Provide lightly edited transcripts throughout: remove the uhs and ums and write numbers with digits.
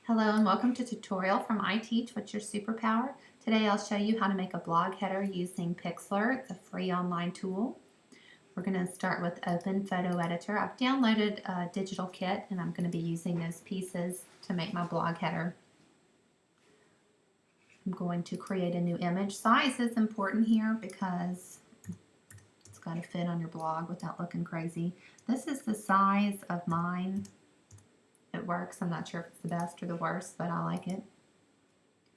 Hello and welcome to tutorial from I Teach What's Your Superpower. Today I'll show you how to make a blog header using Pixlr. It's a free online tool. We're going to start with Open Photo Editor. I've downloaded a digital kit and I'm going to be using those pieces to make my blog header. I'm going to create a new image. Size is important here because it's got to fit on your blog without looking crazy. This is the size of mine. It works. I'm not sure if it's the best or the worst, but I like it.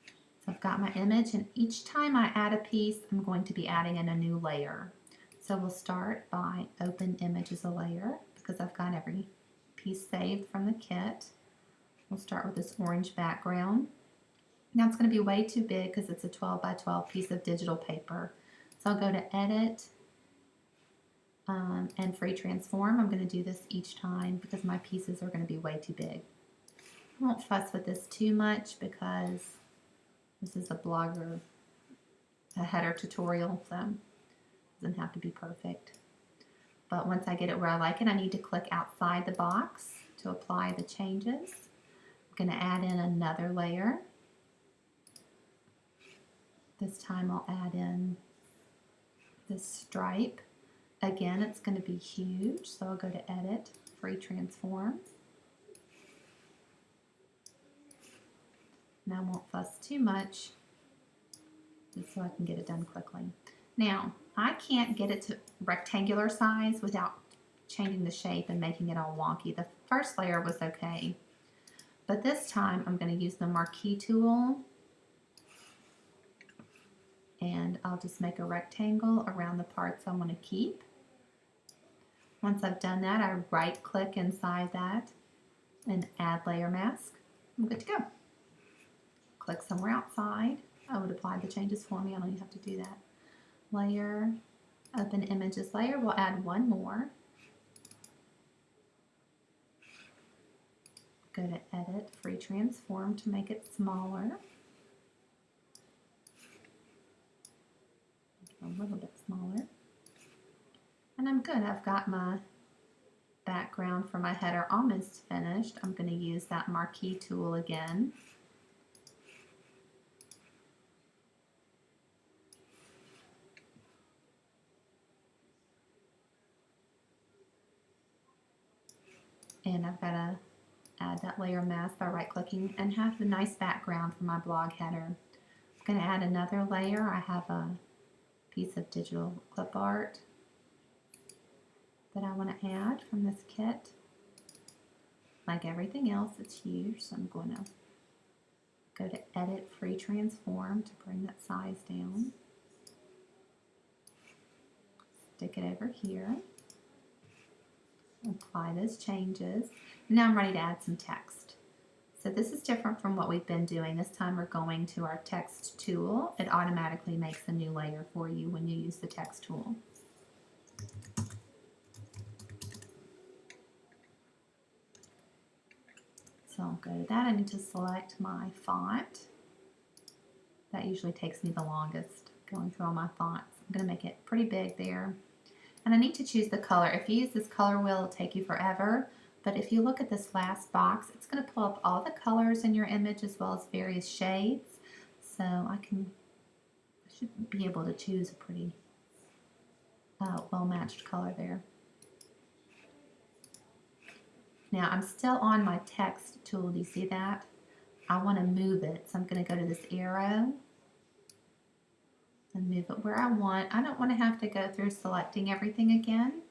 So I've got my image, and each time I add a piece, I'm going to be adding in a new layer. So we'll start by Open Image as a layer because I've got every piece saved from the kit. We'll start with this orange background. Now it's going to be way too big because it's a 12 by 12 piece of digital paper. So I'll go to Edit and Free Transform. I'm going to do this each time because my pieces are going to be way too big. I won't fuss with this too much because this is a header tutorial, so it doesn't have to be perfect. But once I get it where I like it, I need to click outside the box to apply the changes. I'm going to add in another layer. This time I'll add in this stripe. Again, it's going to be huge, so I'll go to Edit, Free Transform. And I won't fuss too much, just so I can get it done quickly. Now, I can't get it to rectangular size without changing the shape and making it all wonky. The first layer was okay, but this time I'm going to use the marquee tool, and I'll just make a rectangle around the parts I want to keep. Once I've done that, I right-click inside that and add layer mask. I'm good to go. Click somewhere outside. I would apply the changes for me. I don't even have to do that. Layer, Open Images layer. We'll add one more. Go to Edit, Free Transform to make it smaller. A little bit smaller. And I'm good. I've got my background for my header almost finished. I'm going to use that marquee tool again. And I've got to add that layer mask by right-clicking and have a nice background for my blog header. I'm going to add another layer. I have a piece of digital clip art that I want to add from this kit. Like everything else, it's huge, so I'm going to go to Edit, Free Transform to bring that size down. Stick it over here. Apply those changes. Now I'm ready to add some text. So this is different from what we've been doing. This time we're going to our text tool. It automatically makes a new layer for you when you use the text tool. So I'll go to that. I need to select my font. That usually takes me the longest, going through all my fonts. I'm going to make it pretty big there. And I need to choose the color. If you use this color wheel, it'll take you forever. But if you look at this last box, it's going to pull up all the colors in your image as well as various shades. So I should be able to choose a pretty well-matched color there. Now I'm still on my text tool. Do you see that? I want to move it. So I'm going to go to this arrow and move it where I want. I don't want to have to go through selecting everything again.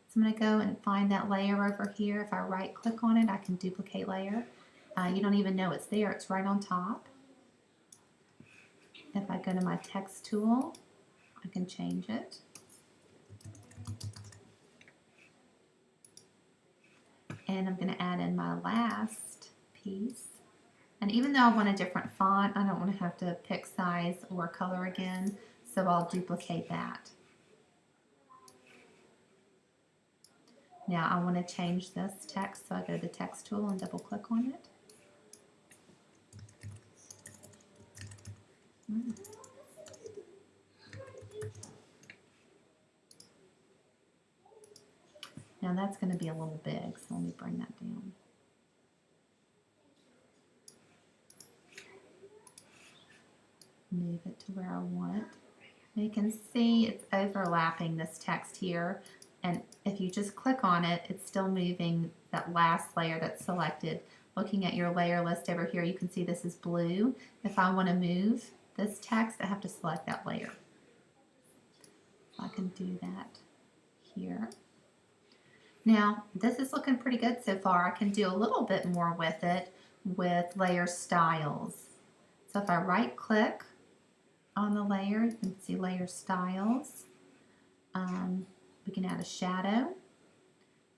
So I'm going to go and find that layer over here. If I right click on it, I can duplicate layer. You don't even know it's there. It's right on top. If I go to my text tool, I can change it. And I'm going to add in my last piece. And even though I want a different font, I don't want to have to pick size or color again, so I'll duplicate that. Now I want to change this text, so I go to the text tool and double click on it. Now that's going to be a little big, so let me bring that down. move it to where I want it. And you can see it's overlapping this text here, and if you just click on it, it's still moving that last layer that's selected. Looking at your layer list over here, you can see this is blue. If I want to move this text, I have to select that layer. So I can do that here. Now, this is looking pretty good so far. I can do a little bit more with it with layer styles. So if I right click on the layer, you can see layer styles. We can add a shadow.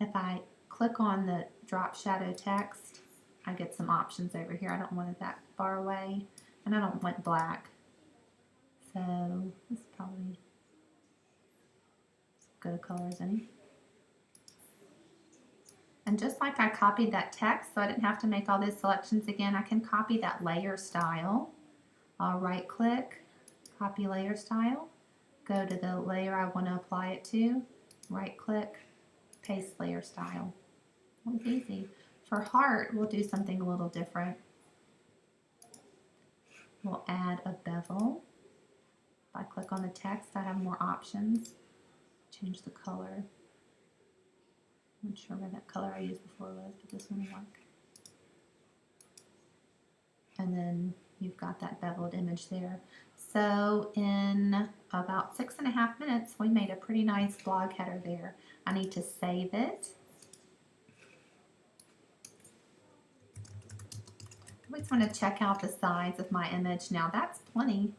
If I click on the drop shadow text, I get some options over here. I don't want it that far away, and I don't want black. So this is probably as good a color as any. And just like I copied that text, so I didn't have to make all these selections again, I can copy that layer style. I'll right click, copy layer style, go to the layer I want to apply it to, right click, paste layer style. That was easy. For heart, we'll do something a little different. We'll add a bevel. If I click on the text, I have more options. Change the color. I'm not sure where that color I used before was, but this one will work. And then you've got that beveled image there. So in about 6.5 minutes, we made a pretty nice blog header there. I need to save it. I just want to check out the size of my image. Now that's plenty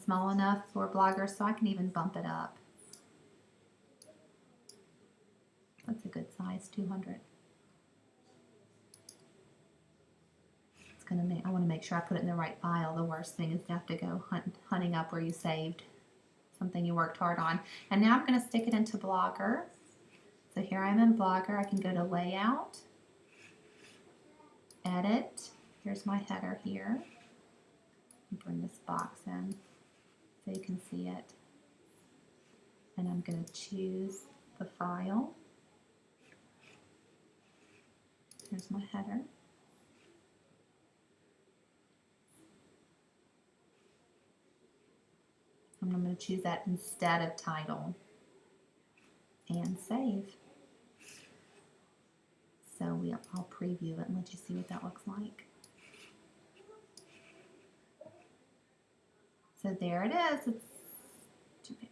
small enough for bloggers, so I can even bump it up. That's a good size, 200. It's gonna make, I want to make sure I put it in the right file. The worst thing is to have to go hunting up where you saved something you worked hard on. And now I'm going to stick it into Blogger. So here I'm in Blogger. I can go to Layout, Edit. Here's my header here. Bring this box in so you can see it. And I'm going to choose the file. Here's my header. I'm going to choose that instead of title and save. So I'll preview it and let you see what that looks like. So there it is. It's too big.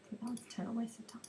So that was a total waste of time.